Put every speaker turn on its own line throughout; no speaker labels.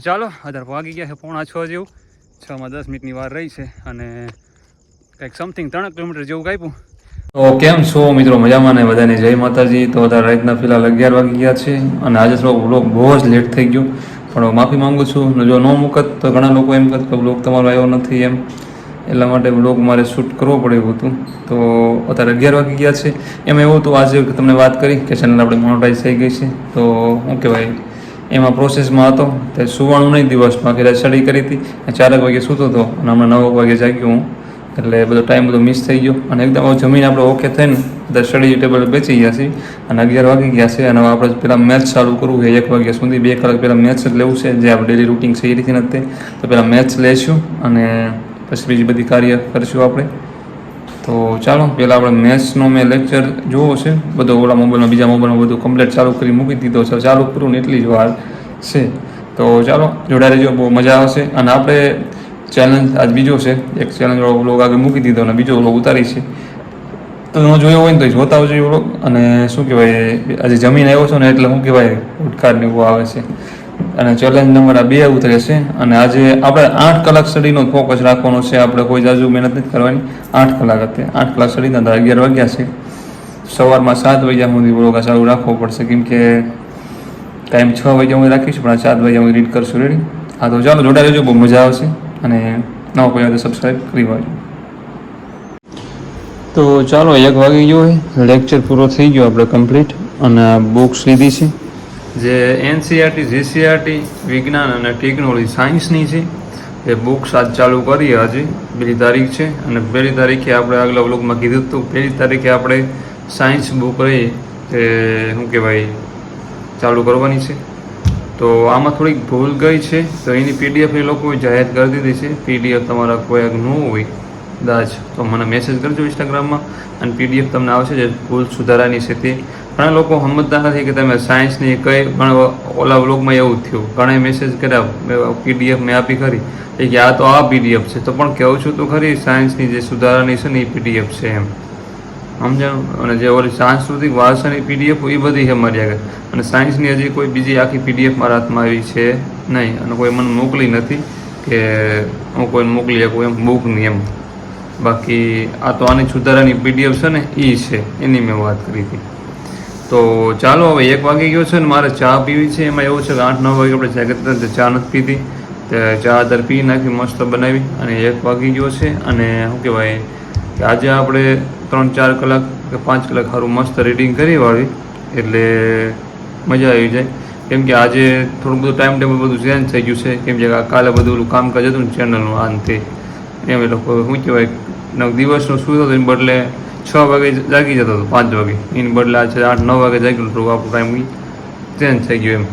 ચાલો અત્યારે વાગી ગયા છે 5:45 જેવું, 6-10 મિનિટની વાર રહી છે અને કંઈક સમથિંગ 3 કિલોમીટર જેવું કાપ્યું. તો કેમ છો મિત્રો, મજામાં ને? બધાને જય માતાજી. તો અત્યારે રાતના ફિલહાલ 11 વાગી ગયા છે અને આજે થોડો વ્લોગ બહુ જ લેટ થઈ ગયો, પણ માફી માંગુ છું. જો ન મૂકત તો ઘણા લોકો એમ કહેત કે વ્લોગ તમારો આવ્યો નથી એમ, એટલા માટે વ્લોગ મારે શૂટ કરવો પડે એવું હતું. તો અત્યારે 11 વાગી ગયા છે. એમાં એવું હતું, આજે તમને વાત કરી કે ચેનલ આપણે મોનોટાઈઝ થઈ ગઈ છે. તો શું કહેવાય, એમાં પ્રોસેસમાં હતો તે સુવાનું નહીં, દિવસમાં કે સ્ટડી કરી હતી, 4 વાગે સૂતો હતો અને હમણાં 9 વાગે જાગ્યો હું, એટલે બધો ટાઈમ બધો મિસ થઈ ગયો અને એકદમ જમીન આપણે ઓકે થઈને બધા સ્ટડી ટેબલ બેસી ગયા છીએ અને 11 વાગી ગયા છે. અને હવે આપણે પહેલાં મેચ ચાલુ કરવું છે 1 વાગ્યા સુધી, 2 કલાક પહેલાં મેચ જ લેવું છે, જે આપણે ડેલી રૂટિન છે એ રીતે નથી. તો પહેલાં મેચ લઈશું અને પછી બીજી બધી કાર્ય કરીશું આપણે. તો ચાલો પહેલાં આપણે મેચનો મેં લેક્ચર જોવો છે બધો, ઓલા મોબાઈલમાં બીજા મોબાઈલમાં બધું કમ્પ્લીટ ચાલુ કરી મૂકી દીધો છે. ચાલુ કરું ને એટલી જ વાર છે. તો ચાલો જોડાઈ રહેજો, બહુ મજા આવશે. અને આપણે ચેલેન્જ આજ બીજો છે, એક ચેલેન્જવાળો વ્લોગ આગળ મૂકી દીધો અને બીજો વ્લોગ ઉતારી છે. તો ન જોયો હોય ને તો જોતા આવજો એ વ્લોગ. અને શું કહેવાય, આજે જમીન આવ્યો છો ને એટલે શું કહેવાય ઉડકાર ને એવું આવે છે. અને ચેલેન્જ નંબર 2 ઉતરે છે. અને આજે આપણે 8 કલાક સ્ટડીનો ફોકસ રાખવાનો છે. આપણે કોઈ જાજુ મહેનત નથી કરવાની. 8 કલાક હતી, 8 કલાક સ્ટડીના 11 વાગ્યા છે. સવારમાં 7 વાગ્યા સુધી વ્લોગ ચાલુ રાખવો પડશે, કેમ કે ટાઈમ 6 વાગ્યા હું રાખીશું, પણ 7 વાગ્યા હું રીડ કરશું. રેડી? હા, તો ચાલો જોડાઈ રહેજો, બહુ મજા આવશે. અને નવો કોઈ તો સબસ્ક્રાઈબ કરી વાળજો. તો ચાલો 1 વાગી ગયો હોય, લેક્ચર પૂરો થઈ ગયો આપણે કમ્પ્લીટ. અને બુક્સ લીધી છે જે NCERT, GCERT, વિજ્ઞાન અને ટેકનોલોજી સાયન્સની છે. એ બુક્સ આજ ચાલુ કરીએ. આજે 2 તારીખ છે અને 1 તારીખે આપણે આગલા વ્લોગમાં કીધું હતું, 1 તારીખે આપણે સાયન્સ બુક રહી તે શું કહેવાય ચાલુ કરવાની છે. તો આમાં થોડીક ભૂલ ગઈ છે, તો એની PDF એ લોકોએ જાહેર કરી દીધી છે. PDF તમારા કોઈ ન હોય દાજ તો મને મેસેજ કરજો ઇન્સ્ટાગ્રામમાં, અને PDF તમને આવશે જે ભૂલ સુધારાની છે તે. ઘણા લોકો સમજતા નથી કે તમે સાયન્સની કઈ, પણ ઓલા વ્લોગમાં એવું થયું, ઘણા મેસેજ કર્યા PDF મેં આપી ખરી કે આ તો આ PDF છે, તો પણ કહું છું તો ખરી સાયન્સની જે સુધારાની છે ને એ PDF છે એમ, સમજાણું? અને જે ઓલી સાંસ્કૃતિક વારસાની PDF એ બધી છે મારી આગળ, અને સાયન્સની હજી કોઈ બીજી આખી PDF મારા હાથમાં આવી છે નહીં, અને કોઈ મને મોકલી નથી કે હું કોઈને મોકલી શકું એમ બુકની એમ. બાકી આ તો આની સુધારાની PDF છે ને એ છે, એની મેં વાત કરી હતી. તો ચાલો હવે 1 વાગી ગયો છે ને મારે ચા પીવી છે. એમાં એવું છે કે 8-9 વાગે આપણે જાગતા ચા નથી પીધી, તો ચા અત્યારે પી નાખી મસ્ત બનાવી. અને 1 વાગી ગયો છે અને શું કહેવાય કે આજે આપણે 3-4 કલાક કે 5 કલાક સારું મસ્ત રીડિંગ કરી વાળી, એટલે મજા આવી જાય. કેમ કે આજે થોડું બધું ટાઈમ ટેબલ બધું ચેન્જ થઈ ગયું છે, કેમ કે કાલે બધું કામકાજ હતું ને ચેનલનું આનથી એમ. એ લોકો શું કહેવાય દિવસનું સૂતો હતો એને બદલે 6 વાગે જાગી જતો હતો, 5 વાગે, એની બદલે આજે 8-9 વાગે જાગી તો આપણું ટાઈમ ચેન્જ થઈ ગયો એમ.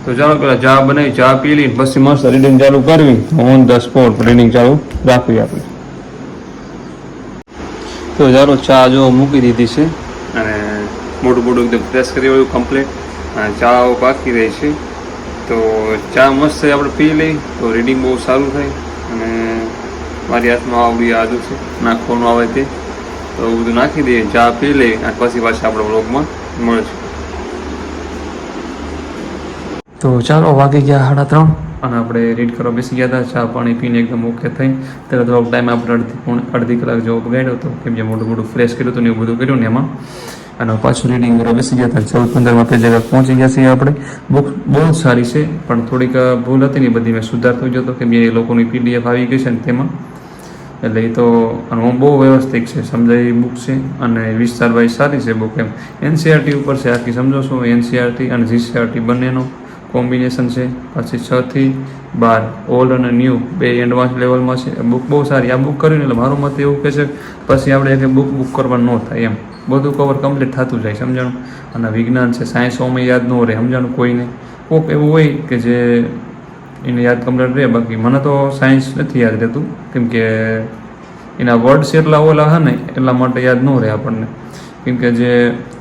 તો ચાલો પેલા ચા બનાવી, ચા પી લઈ પછી મસ્ત રીડિંગ ચાલુ કરવી, ઓન ધ સ્પોટ રીડિંગ ચાલુ રાખવી આપણે. તો ચાલો ચા જો મૂકી દીધી છે અને મોટું એકદમ ફ્રેશ કરી હોય કમ્પ્લીટ, અને ચા પાકી રહી છે. તો ચા મસ્ત આપણે પી લઈ તો રીડિંગ બહુ સારું થાય. અને મારી હાથમાં આવડી આદુ છે નાખવાનું આવે તે, તો બધું નાખી દઈએ, ચા પી લઈએ અને પછી પાછા આપણે વ્લોગમાં મળીશું. તો ચાલો વાગી ગયા 3:30 અને આપણે રીડ કરવા બેસી ગયા હતા. ચા પાણી પીને એકદમ ઓકે થઈ. ત્યારે થોડોક ટાઈમ આપણે અડધી કલાક જેવો બગાડ્યો હતો, કેમ કે મોટું ફ્રેશ કર્યું હતું ને એવું બધું કર્યું ને એમાં. અને પાછું રીડિંગ કરવા બેસી ગયા હતા. 14-15 પેજ આગળ પહોંચી ગયા છીએ આપણે. બુક બહુ જ સારી છે, પણ થોડીક ભૂલ હતી ને બધી મેં સુધાર થઈ ગયો હતો, કેમ કે એ લોકોની PDF આવી ગઈ છે ને તેમાં, એટલે એ તો બહુ વ્યવસ્થિત છે, સમજાય બુક છે. અને વિસ્તાર વાઇઝ સારી છે બુક એમ. NCERT ઉપર છે આખી, સમજો છો? NCERT અને GCERT બંનેનો કોમ્બિનેશન છે. પછી 6-12 ઓલ્ડ અને ન્યૂ બે એડવાન્સ લેવલમાં છે. બુક બહુ સારી. આ બુક કરીને એટલે મારું મત એવું કહે છે પછી આપણે બુક કરવાનું ન થાય એમ, બધું કવર કમ્પ્લીટ થતું જાય, સમજાણું? અને વિજ્ઞાન છે, સાયન્સ ઓમાં યાદ ન રહે, સમજાણું? કોઈને કોઈક એવું હોય કે જે એને યાદ કમ્પ્લીટ રહે, બાકી મને તો સાયન્સ નથી યાદ રહેતું, કેમ કે એના વર્ડ્સ એટલા ઓલા હે ને એટલા માટે યાદ ન રહે આપણને, કેમ કે જે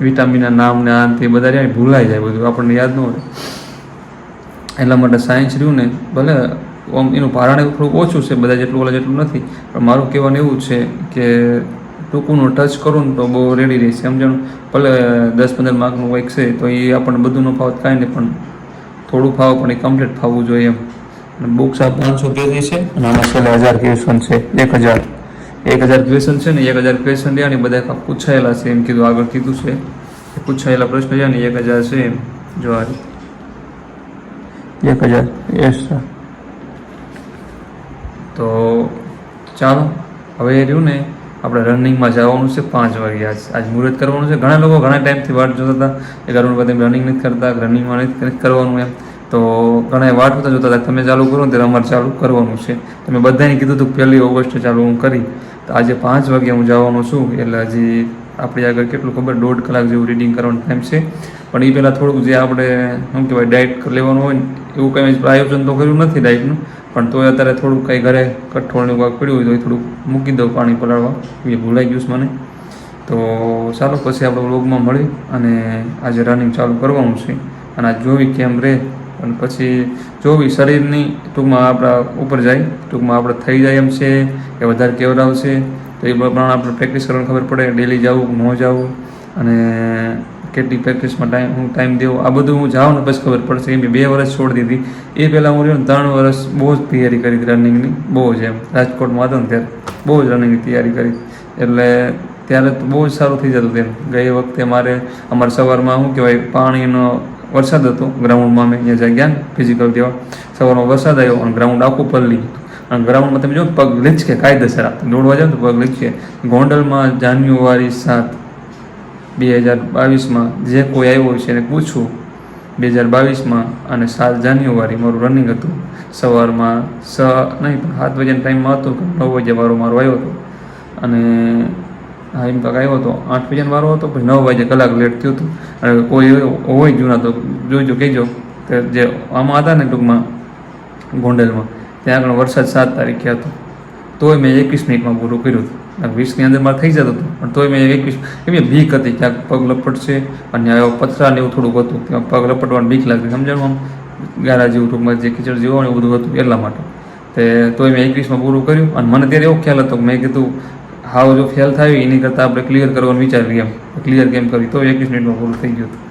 વિટામિનના નામ ને આ તે બધા રહ્યા ભૂલાઈ જાય, બધું આપણને યાદ ન રહે. એટલા માટે સાયન્સ રહ્યું ને, ભલે આમ એનું ભારણ એવું થોડુંક ઓછું છે બધા જેટલું ઓલા જેટલું નથી, પણ મારું કહેવાનું એવું છે કે ટૂંકુંનું ટચ કરું ને તો બહુ રેડી રહે છે, સમજાણું? ભલે 10-15 માર્કનું કંઈક છે તો એ આપણને બધું ન ફાવત કાંઈ નહીં, પણ થોડું ફાવ પણ એ કમ્પ્લીટ ફાવવું જોઈએ એમ, બુક્સ આ 500 પેજની છે અને આમાં છેલ્લે 1000 ક્વેશ્ચન છે. 1000 ક્વેશ્ચન છે ને 1000 ક્વેશ્ચન રહ્યા ને બધા પૂછાયેલા છે એમ કીધું, આગળ કીધું છે પૂછાયેલા પ્રશ્ન રહ્યા ને 1000 છે એમ. જો આ 1000 યસ. તો ચાલો હવે એ રહ્યું ને આપણે રનિંગમાં જવાનું છે 5 વાગે. આજ મુહૂર્ત કરવાનું છે. ઘણા લોકો ઘણા ટાઈમથી વાટ જોતા હતા એ કારણ બધા રનિંગ નથી કરતા, રનિંગમાં નથી કરવાનું એમ. તો ઘણા વાટ જોતા હતા તમે ચાલુ કરો ને ત્યારે અમારે ચાલુ કરવાનું છે. તમે બધાને કીધું હતું 1 ઓગસ્ટે ચાલુ હું કરી, તો આજે 5 વાગે હું જવાનું છું. એટલે હજી આપણી આગળ કેટલું ખબર 1.5 કલાક જેવું રીડિંગ કરવાનો ટાઈમ છે. પણ એ પહેલાં થોડુંક જે આપણે શું કહેવાય ડાયટ લેવાનું હોય ને એવું કંઈ આયોજન તો કર્યું નથી ડાયટનું, પણ તોય અત્યારે થોડુંક કંઈ ઘરે કઠોળનું કાંક પડ્યું હોય તો એ થોડુંક મૂકી દઉં પાણી પલાળવા, એ ભૂલાઈ ગયું છે મને. તો ચાલો પછી આપણે વ્લોગમાં મળી અને આજે રનિંગ ચાલુ કરવાનું છે અને આ જોવી કેમ રહે અને પછી જોવી શરીરની ટૂંકમાં આપણા ઉપર જાય, ટૂંકમાં આપણે થઈ જાય એમ છે કે વધારે કેવડાવશે તો એ પ્રમાણે આપણે પ્રેક્ટિસ કરવાની ખબર પડે, ડેલી જવું ન જવું અને કેટલી પ્રેક્ટિસમાં ટાઈમ દેવો, આ બધું હું જાઉં ને પછી ખબર પડશે. એમ 2 વર્ષ છોડી દીધી, એ પહેલાં હું રહ્યો ને 3 વર્ષ બહુ જ તૈયારી કરી હતી રનિંગની, બહુ જ એમ. રાજકોટમાં હતો ને ત્યારે બહુ જ રનિંગની તૈયારી કરી, એટલે ત્યારે તો બહુ જ સારું થઈ જતું તેમ. ગઈ વખતે અમારે સવારમાં શું કહેવાય પાણીનો વરસાદ હતો ગ્રાઉન્ડમાં, અમે અહીંયા ગયા ને ફિઝિકલ દેવા, સવારમાં વરસાદ આવ્યો અને ગ્રાઉન્ડ આખું પલળી ગયું. અને ગ્રાઉન્ડમાં તમે જો પગ લીચકે કાયદેસર દોડવા જાવ તો પગ લીચકે. ગોંડલમાં જાન્યુઆરી 7, 2022માં જે કોઈ આવ્યો છે એને પૂછું 2022માં અને 7 જાન્યુઆરી મારું રનિંગ હતું. સવારમાં 7 વાગ્યાના ટાઈમમાં હતું કે 9 વાગ્યા વારો મારો આવ્યો હતો અને હા એમ કાંક આવ્યો હતો 8 વાગ્યાનો વારો હતો, પછી 9 વાગ્યે કલાક લેટ થયું હતું. અને કોઈ હોય જૂના તો જોઈજો કહેજો કે જે આમાં હતા ને ટૂંકમાં ગોંડલમાં ત્યાં આગળ વરસાદ 7 તારીખે હતો, તોય મેં 21 મિનિટમાં પૂરું કર્યું હતું. 20ની અંદર મારે થઈ જતું હતું પણ તોય મેં 21, કેમ બીક હતી ક્યાંક પગ લપટશે અને પથરા ને એવું થોડુંક હતું, ત્યાં પગ લપટવાની બીક લાગતી, સમજાણું આમ ગારા જેવું ટૂંકમાં જે કીચડ જેવું ને એવું બધું હતું એટલા માટે. તે તોય મેં 21માં પૂરું કર્યું અને મને ત્યારે એવો ખ્યાલ હતો કે મેં કીધું હાવ જો ફેલ થાય એની કરતાં આપણે ક્લિયર કરવાનું વિચારીએ એમ, ક્લિયર કેમ કરી, તો 21 મિનિટમાં પૂરું થઈ ગયું હતું.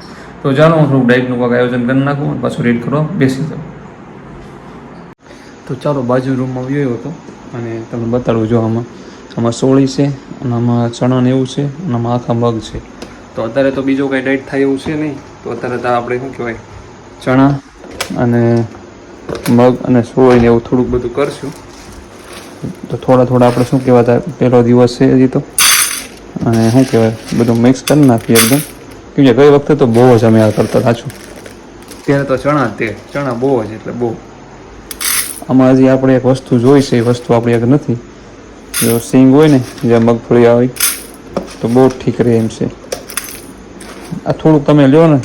તો ચાલો હું થોડુંક ડાયટનું કાંઈક આયોજન કરી નાખું અને પાછું રીડ કરવા બેસી જાઉં. તો ચાલો બાજુ રૂમમાં ગયો હતો અને તમને બતાડું. જો આમાં સોળી છે અને આમાં ચણા ને એવું છે અને આમાં આખા મગ છે. તો અત્યારે તો બીજો કાંઈ ડાયટ થાય એવું છે નહીં, તો અત્યારે તો આપણે શું કહેવાય ચણા અને મગ અને સોળી ને એવું થોડુંક બધું કરશું. તો થોડા આપણે શું કહેવાય પહેલો દિવસ છે હજી તો, અને શું કહેવાય બધું મિક્સ કરી નાખીએ એકદમ. કેમ કે ગઈ વખતે તો બહુ જ અમે આ કરતા સાચું, ત્યારે તો ચણા બહુ જ એટલે બહુ. આમાં હજી આપણે એક વસ્તુ જોઈ છે, એ વસ્તુ આપણી આગળ નથી. જો સિંગ હોય ને જે મગફળી આવી તો બહુ ઠીક રહે એમ છે. આ થોડુંક તમે લ્યો ને,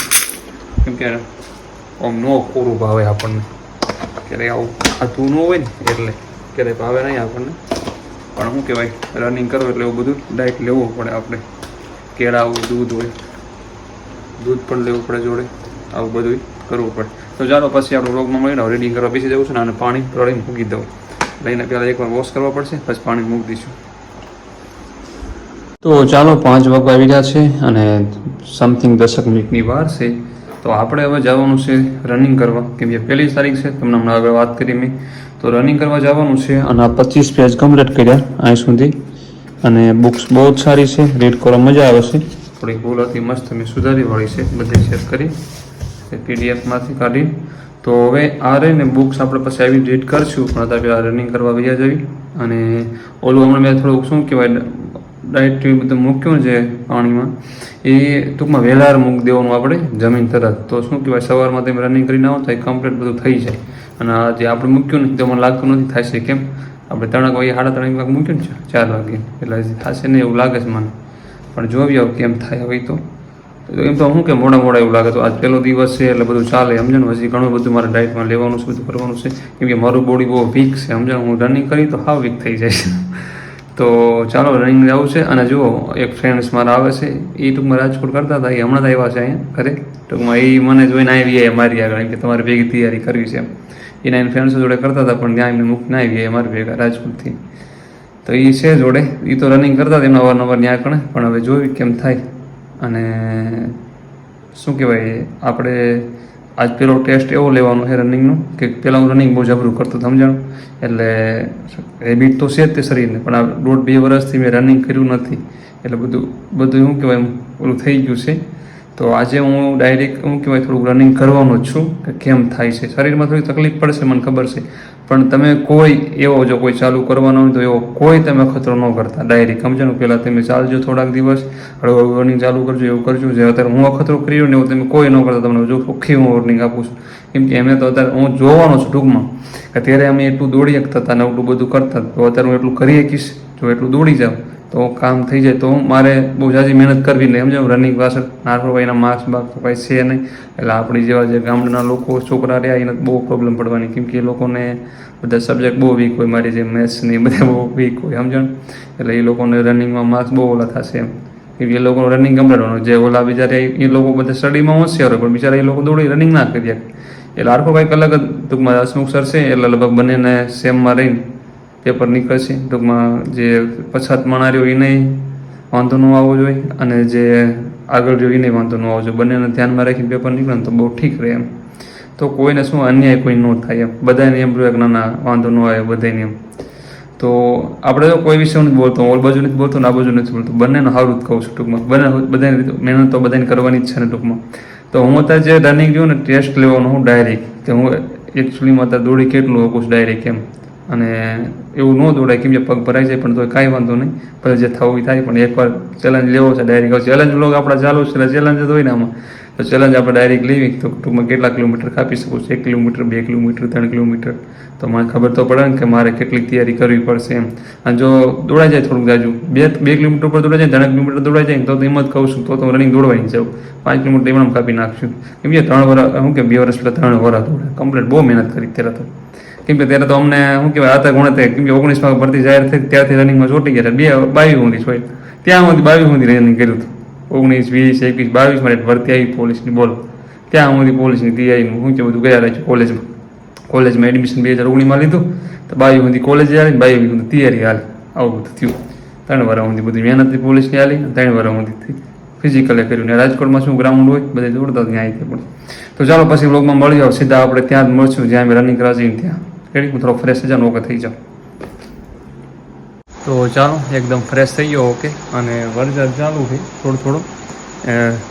કેમ કે આમ નો પૂરું ભાવે આપણને, ક્યારે આવું ખાતું ન હોય ને એટલે ક્યારે ભાવે નહીં આપણને. પણ શું કહેવાય રનિંગ કરો એટલે એવું બધું ડાયટ લેવું પડે આપણે. કેળા આવું દૂધ પણ લેવું પડે જોડે, આવું બધું કરવું પડે. તો ચાલો પછી આપણે વ્લોગમાં મળીને રીડિંગ કરવા બેસી જવું છે ને અને પાણી પ્રળીને મૂકી દઉં. લઈને પહેલાં એકવાર વોશ કરવા પડશે પછી પાણી મૂકી દઈશું. તો ચાલો 5 વાગવા આવી રહ્યા છે અને સમથિંગ 10 મિનિટની વાર છે. તો આપણે હવે જવાનું છે રનિંગ કરવા, કેમ કે 1 તારીખ છે, તમને હમણાં હવે વાત કરી મેં. તો રનિંગ કરવા જવાનું છે અને આ 25 પેજ કમ્પ્લીટ કર્યા અહીં સુધી. અને બુક્સ બહુ જ સારી છે, રીડ કરવા મજા આવે છે. થોડીક ભૂલ હતી મસ્ત મેં સુધારી વાળી છે, બધી શેર કરી પીડીએફમાંથી કાઢી. તો હવે આ રહીને બુક્સ આપણે પછી આવી રીડ કરશું, પણ અત્યારે પહેલાં રનિંગ કરવા વયા જવી. અને ઓલું હમણાં મેં થોડુંક શું કહેવાય ડાયટ બધું મૂક્યું છે પાણીમાં, એ ટૂંકમાં વહેલાર મૂકી દેવાનું આપણે જમીન તરત. તો શું કહેવાય સવારમાં તમે રનિંગ કરીને આવો તો એ કમ્પ્લીટ બધું થઈ જાય. અને આ જે આપણે મૂક્યું ને તો મને લાગતું નથી થશે, કેમ આપણે 3 વાગે 3:30 વાગે મૂક્યું ને 4 વાગે એટલે થશે ને એવું લાગે છે મને. પણ જોવી આવું કેમ થાય હવે. તો એમ તો શું કે મોડા એવું લાગે. તો આજ પહેલો દિવસ છે એટલે બધું ચાલે, સમજણ. હજી ઘણું બધું મારે ડાયટમાં લેવાનું છે, બધું કરવાનું છે, કેમ કે મારું બોડી બહુ વીક છે, સમજણ. હું રનિંગ કરી તો હાવ વીક થઈ જાય છે. તો ચાલો રનિંગ જવું છે. અને જુઓ એક ફ્રેન્ડ્સ મારા આવે છે, એ ટૂંકમાં રાજકોટ કરતા હતા, એ હમણાં જ આવ્યા છે અહીંયા ઘરે. ટૂંકમાં એ મને જોઈને આવી મારી આગળ, એમ કે તમારે ભેગી તૈયારી કરવી છે એમ. એના એને ફ્રેન્ડ્સ જોડે કરતા હતા પણ ત્યાં એમને મૂકીને આવી મારી ભેગા રાજકોટથી. તો એ છે જોડે, એ તો રનિંગ કરતા હતા એમના અવારનવાર ત્યાં કણે, પણ હવે જોયું કેમ થાય. અને શું કહેવાય આપણે આજ પેલો ટેસ્ટ એવો લેવાનો છે રનિંગનો કે પહેલાં હું રનિંગ બહુ જબરું કરતો સમજાણું, એટલે હેબિટ તો છે જ તે શરીરને, પણ આ 1.5-2 વર્ષથી મેં રનિંગ કર્યું નથી, એટલે બધું શું કહેવાય ઓલું થઈ ગયું છે. તો આજે હું ડાયરેક્ટ શું કહેવાય થોડુંક રનિંગ કરવાનો જ છું કે કેમ થાય છે. શરીરમાં થોડી તકલીફ પડશે મને ખબર છે, પણ તમે કોઈ એવો જો કોઈ ચાલુ કરવાનો હોય તો એવો કોઈ તમે ખતરો ન કરતા, ડાયરેક્ટ સમજાણું. પહેલાં તમે ચાલજો થોડાક દિવસ, હળવું રનિંગ ચાલુ કરજો, એવું કરજો. જે અત્યારે હું અખતરો કરી રહ્યો ને એવું તમે કોઈ ન કરતા. તમને જો ચોખ્ખી હું વોર્નિંગ આપું છું, કેમ કે એમ તો અત્યારે હું જોવાનો છું ટૂંકમાં કે ત્યારે અમે એટલું દોડી શકતા હતા ને એટલું બધું કરતા, તો અત્યારે હું એટલું કરી શકીશ. જો એટલું દોડી જાઉં તો કામ થઈ જાય, તો મારે બહુ ઝાઝી મહેનત કરવી નહીં સમજાવું. રનિંગ પાછળ નારભાઈના માર્ક્સ બાગ તો કાંઈ છે નહીં, એટલે આપણી જેવા જે ગામડાના લોકો છોકરા રહ્યા એને બહુ પ્રોબ્લેમ પડવાની, કેમ કે એ લોકોને બધા સબ્જેક્ટ બહુ વીક હોય, મારી જે મેથ્સ ને એ બધા બહુ વીક હોય સમજણ. એટલે એ લોકોને રનિંગમાં માર્ક્સ બહુ ઓલા થશે એમ, કેમ કે એ લોકોનું રનિંગ કમ્પ્લીટ હોવાનું. જે ઓલા બિચારા એ લોકો બધા સ્ટડીમાં હોશિયાર હોય, પણ બિચારા એ લોકો દોડી રનિંગ ના કરી શકે. એટલે આર્કોભાઈ અલગ જ ટૂંકમાં હસમુખ સર છે, એટલે લગભગ બંનેને સેમમાં રહીને પેપર નીકળશે. ટૂંકમાં જે પછાત માણાર્યો એને વાંધો ન આવવો જોઈએ, અને જે આગળ જો એને વાંધો ન આવવો જોઈએ. બંનેને ધ્યાનમાં રાખીને પેપર નીકળે ને તો બહુ ઠીક રહે એમ. તો કોઈને શું અન્યાય કોઈ ન થાય એમ, બધાને એમ રહ્યું કે ના ના વાંધો ન આવે બધાને એમ. તો આપણે તો કોઈ વિષય નથી બોલતો, ઓલ બાજુ નથી બોલતો ને આ બાજુ નથી બોલતો, બંનેનું સારું જ કહું છું ટૂંકમાં. બધાની મહેનત તો બધાને કરવાની જ છે ને ટૂંકમાં. તો હું અત્યારે જે રનિંગ જોઉં ને ટેસ્ટ લેવાનો હું ડાયરેક્ટ, કે હું એકચ્યુઅલીમાં અત્યારે દોડી કેટલું શકું છું ડાયરેક્ટ એમ. અને એવું ન દોડાય કેમ કે પગ ભરાઈ જાય, પણ તો કાંઈ વાંધો નહીં, પછી જે થવું થાય. પણ એકવાર ચેલેન્જ લેવો છે ડાયરેક્ટ. ચેલેન્જ લોક આપણા ચાલુ છે એટલે ચેલેન્જ જ હોય ને આમાં. તો ચેલેન્જ આપણે ડાયરેક્ટ લેવી, તો ટૂંકમાં કેટલા કિલોમીટર કાપી શકું છું, 1 કિલોમીટર, 2 કિલોમીટર, 3 કિલોમીટર, તો મને ખબર તો પડે ને કે મારે કેટલીક તૈયારી કરવી પડશે એમ. અને જો દોડાઈ જાય થોડુંક જાજુ, 2 કિલોમીટર પર દોડાઈ જાય, 3 કિલોમીટર દોડાઈ જાય તો એમ જ કહું છું તો રનિંગ દોડવાની જાઉં. 5 કિલોમીટર એમણે કાપી નાખશું, કેમ કે 3 વર્ષ શું કે 2 વર્ષ પહેલાં 3 વર્ષ દોડે કમ્પ્લીટ, બહુ મહેનત કરી ત્યારે તો. કેમ કે ત્યારે તો અમને શું કહેવાય આતા ગુણતે, કેમ કે 19 ભરતી જાહેર થઈ ત્યારથી રનિંગમાં ચોટી ગયા, 22 સુધી હોય ત્યાં સુધી 22 સુધી રનિંગ કર્યું હતું. 19, 20, 21, 22 માં ભરતી આવી પોલીસની, બોલો ત્યાં સુધી પોલીસની તૈયારીનું શું કે બધું ગયા રહે છે કોલેજમાં એડમિશન 2019માં લીધું, તો 22 સુધી કોલેજ આવી, 22 સુધી તૈયારી હાલી, આવું બધું થયું. 3 વર્ષ સુધી બધી મહેનત પોલીસની હાલી, 3 વર્ષ સુધી ફિઝિકલે કર્યું. ને રાજકોટમાં શું ગ્રાઉન્ડ હોય બધે દોડતા ત્યાં આવી પણ. તો ચાલો પછી વ્લોગમાં મળી જાઓ, સીધા આપણે ત્યાં જ મળશું જ્યાં અમે રનિંગ કરવા જઈએ ત્યાં. રેડી, હું થોડો ફ્રેશ થઈ જાઉં, ઓકે થઈ જાઉં. તો ચાલો એકદમ ફ્રેશ થઈ ગયો, ઓકે. અને વરસાદ ચાલુ છે થોડું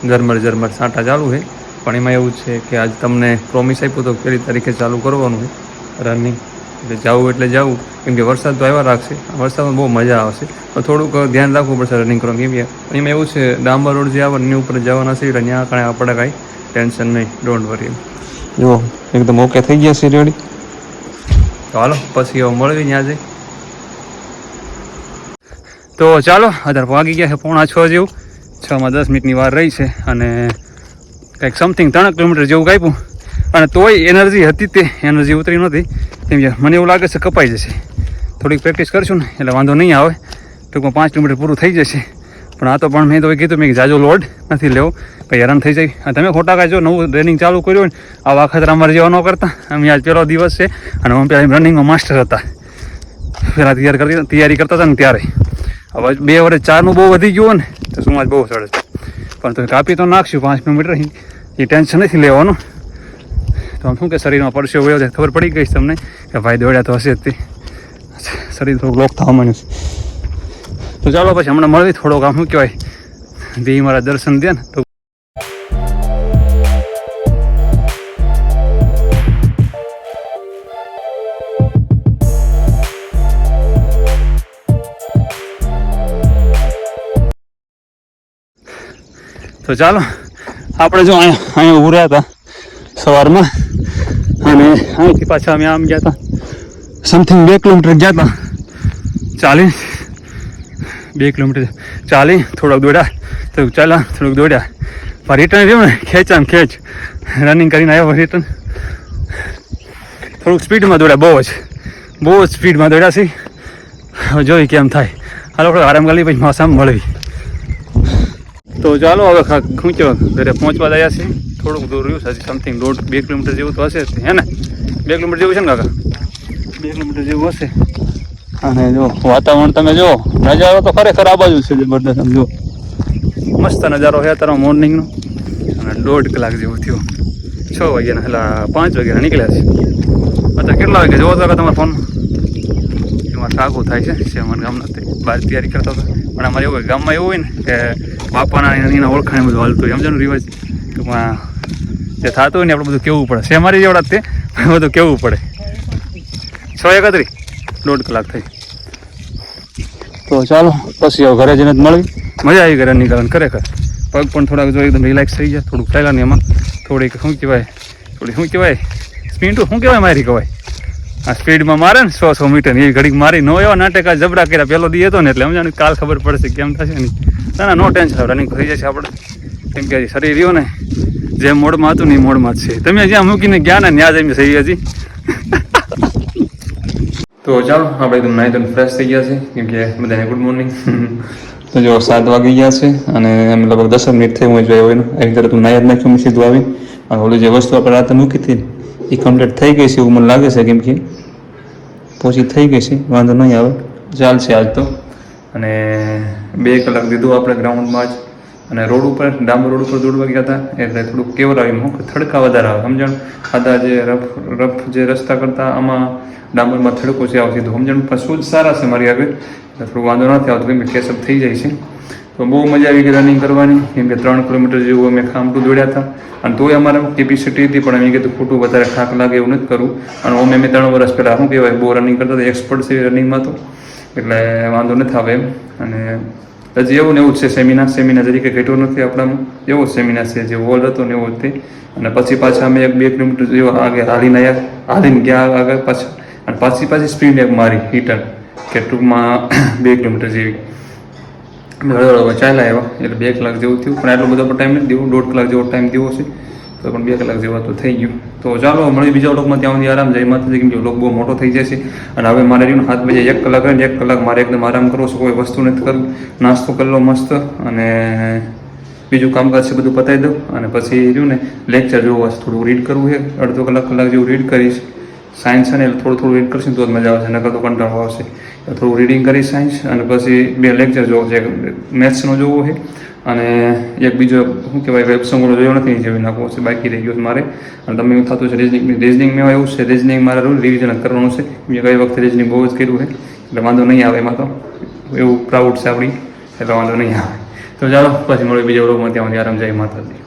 ઝરમર સાંટા ચાલુ છે, પણ એમાં એવું છે કે આજ તમને પ્રોમિસ આપ્યું તો 1 તારીખે ચાલુ કરવાનું છે રનિંગ. એટલે જવું એટલે જવું, કેમ કે વરસાદ તો આવ્યા રાખશે, વરસાદમાં બહુ મજા આવશે, પણ થોડુંક ધ્યાન રાખવું પડશે રનિંગ કરવાનું. કેમ કે એમાં એવું છે ડાંબર રોડ જે આવે એની ઉપર જવાના છે, એટલે ત્યાં કાંઈ આપણે કાંઈ ટેન્શન નહીં, ડોન્ટ વરી. જો એકદમ ઓકે થઈ ગયા છે, રેડી. તો હાલો પછી હવે મળવી ત્યાં જઈ. તો ચાલો અત્યારે વાગી ગયા છે 5:45 જેવું, 6માં 10 મિનિટની વાર રહી છે, અને કંઈક સમથિંગ 3 કિલોમીટર જેવું કાપ્યું. અને તોય એનર્જી હતી, તે એનર્જી ઉતરી નહોતી, કેમ કે મને એવું લાગે છે કપાઈ જશે. થોડીક પ્રેક્ટિસ કરશું ને એટલે વાંધો નહીં આવે, ટૂંકમાં 5 કિલોમીટર પૂરું થઈ જશે. પણ આ તો પણ મેં તો કીધું મેં જાજો લોડ નથી લેવો, કંઈ હેરાન થઈ જાય. તમે ખોટા કાંઈ જો નવું રનિંગ ચાલુ કર્યું હોય ને આવા વખત અમારે જેવા ન કરતા. અમે આજ પહેલો દિવસ છે, અને અમે પહેલાં રનિંગમાં માસ્ટર હતા, પહેલાં તૈયારી કરતા હતા ને ત્યારે. હવે 2 વર્ષ 4નું બહુ વધી ગયું ને તો શું આજ બહુ સરસ, પણ તો કાપી તો નાખશું 5 કિલોમીટર, એ ટેન્શન નથી લેવાનું. તો આમ શું કે શરીરમાં પરસ્યો વયો છે, ખબર પડી ગઈ તમને કે ભાઈ દોડ્યા તો હશે જ, તે શરીર થોડુંક લોક થવા માંડ્યું છે. તો ચાલો પછી હમણાં મળવી, થોડોક આમ શું કહેવાય દેવી મારા દર્શન દે ને તો. તો ચાલો આપણે જો અહીંયા ઊભા રહ્યા હતા સવારમાં, અને અહીંથી પાછા અમે આમ ગયા હતા, સમથિંગ 2 કિલોમીટર ગયા હતા ચાલી, 2 કિલોમીટર ચાલી, થોડોક દોડ્યા, થોડુંક ચાલ્યા, થોડુંક દોડ્યા. પણ રિટર્ન રહ્યું ને ખેંચામ ખેંચ રનિંગ કરીને આવ્યો. રિટર્ન થોડુંક સ્પીડમાં દોડ્યા, બહુ જ સ્પીડમાં દોડ્યા છે. હવે જોઈ કેમ થાય. હાલો આપણે આરામ કરી પછી મોસમ મળવી. તો ચાલો હવે શું કહેવાય ઘરે પહોંચવા ગયા છે. થોડુંક દૂર રહ્યું છે, હજી સમથિંગ 2 કિલોમીટર જેવું તો હશે હે ને, 2 કિલોમીટર જેવું છે ને કાકા, 2 કિલોમીટર જેવું હશે. અને જો વાતાવરણ તમે જો, નજારો તો ખરેખર આ બાજુ છે જબરદસ્ત. આમ જો મસ્ત નજારો છે અત્યારે મોર્નિંગનો, અને 1.5 કલાક જેવું થયું 6 વાગ્યાના એટલે 5 વાગ્યાના નીકળ્યા છે. અત્યારે કેટલા વાગે જોવો તો તમારા ફોન એમાં સાગું થાય છે અમારા ગામના તે બહાર તૈયારી કરતા હતા. પણ અમારે એવું હોય ગામમાં એવું હોય ને કે બાપાના એના ઓળખાણ બધું હાલતું હોય સમજાનું રિવાજ ટૂંકમાં જે થતું હોય ને આપણે બધું કેવું પડે છે. અમારી જેવડા તે બધું કેવું પડે. 6:31 1.5 કલાક થઈ. તો ચાલો પછી હવે ઘરે જઈને જ મળવી. મજા આવી ઘરે નીકળવાની ખરેખર. પગ પણ થોડાક જો એકદમ રિલેક્સ થઈ ગયા. થોડુંક ચાલ્યા ને એમાં થોડીક શું કહેવાય સ્પીડ શું કહેવાય મારી કહેવાય આ સ્પીડમાં મારે ને 100 મીટર એ ઘડીક મારી નો એવા નાટક આ જબરા કર્યા પહેલો દી હતો ને એટલે સમજાને કાલ ખબર પડશે કેમ થશે નહીં. ના નો ટેન્શન રનિંગ થઈ જશે આપણે. કેમ કે હજી શરીર રહ્યો ને જે મોડમાં હતું ને એ મોડમાં જ છે. તમે જ્યાં મૂકીને ગયા ને ત્યાં જઈને થઈ હજી. તો ચાલો આપણે એકદમ નાઈ ધોઈને ફ્રેશ થઈ ગયા છે. કેમ કે બધાને ગુડ મોર્નિંગ. તો જો 7 વાગી ગયા છે અને એમ લગભગ 10 મિનિટ થઈ હું જોયો હોય એની તરફ તું નાઈ જ નાખ્યું મેં સીધું આવી. અને ઓલી જે વસ્તુ આપણે રાતે મૂકી હતી એ કમ્પ્લીટ થઈ ગઈ છે એવું મને લાગે છે. કેમ કે પોચી થઈ ગઈ છે વાંધો નહીં આવે ચાલશે આજ તો. અને 2 કલાક દીધું આપણે ગ્રાઉન્ડમાં જ. અને રોડ ઉપર ડામર રોડ ઉપર દોડવા ગયા હતા એટલે થોડુંક કેવર આવ્યું થડકા વધારે આવે સમજણ. આદા જે રફ જે રસ્તા કરતા આમાં ડામરમાં થડકો છે આવતી તો સમજણ પણ શૂઝ સારા છે મારી આગળ એટલે થોડું વાંધો નથી આવતો. કેમ કે કેસઅપ થઈ જાય છે. તો બહુ મજા આવી ગઈ રનિંગ કરવાની. કેમ કે 3 કિલોમીટર જેવું અમે ખામટું દોડ્યા હતા. અને તોય અમારે કેપેસિટી હતી પણ એમ કીધું ખોટું વધારે થાક લાગે એવું નથી કરવું. અને અમે 3 વર્ષ પહેલાં શું કહેવાય બહુ રનિંગ કરતા હતા એક્સપર્ટ છે રનિંગમાં તો એટલે વાંધો નથી આવે એમ. અને હજી એવું ને એવું જ છે સેમિનાર તરીકે ઘટ્યો નથી આપણામાં એવો જ સેમિનાર છે જે હોલ હતો ને એવો જ તે. અને પછી પાછા અમે 1-2 કિલોમીટર જેવો આગળ હાલીને ગયા આગળ પાછા. અને પાછી સ્પીડ એક મારી રિટર્ન કે ટૂંકમાં 2 કિલોમીટર જેવી ચાલ્યા આવ્યા એટલે 2 કલાક જેવું થયું. પણ એટલો બધો ટાઈમ નથી દેવો 1.5 કલાક જેવો ટાઈમ દેવો છે તો પણ 2 કલાક જેવા તો થઈ ગયું. તો ચાલો મળી બીજા વ્લોગમાં ત્યાં સુધી આરામ જય માતાજી. કેમ કે વ્લોગ બહુ મોટો થઈ જશે. અને હવે મારે રહ્યું 7 વાગે 1 કલાક હોય ને 1 કલાક મારે એકદમ આરામ કરવો છે. કોઈ વસ્તુ નથી કરવું. નાસ્તો કરી લો મસ્ત અને બીજું કામકાજ છે બધું પતાવી દઉં. અને પછી રહ્યું ને લેક્ચર જોવું હશે થોડું રીડ કરવું છે. અડધો કલાક જેવું રીડ કરીશ. સાયન્સ છે ને એટલે થોડું રીડ કરશે તો જ મજા આવશે નકર તો કંટાળો આવશે. થોડું રીડિંગ કરીશ સાયન્સ અને પછી 2 લેક્ચર જોવો છે. મેથ્સનો જોવો છે અને એક બીજો શું કહેવાય વેબ સોંગ જોયો નથી જેવી નાખવો છે બાકી રહી ગયો મારે. અને તમે એવું થતું છે રિઝનિંગમાં એવું છે રિઝનિંગ મારે રિવિઝન કરવાનું છે. મેં ગઈ વખતે રિઝનિંગ બહુ જ કર્યું છે એટલે વાંધો નહીં આવે એમાં તો એવું પ્રાઉડ છે આપણી એટલે વાંધો નહીં આવે. તો ચાલો પછી મળીએ બીજા વ્લોગમાં ત્યાં સુધી આરામ જય માતાજી.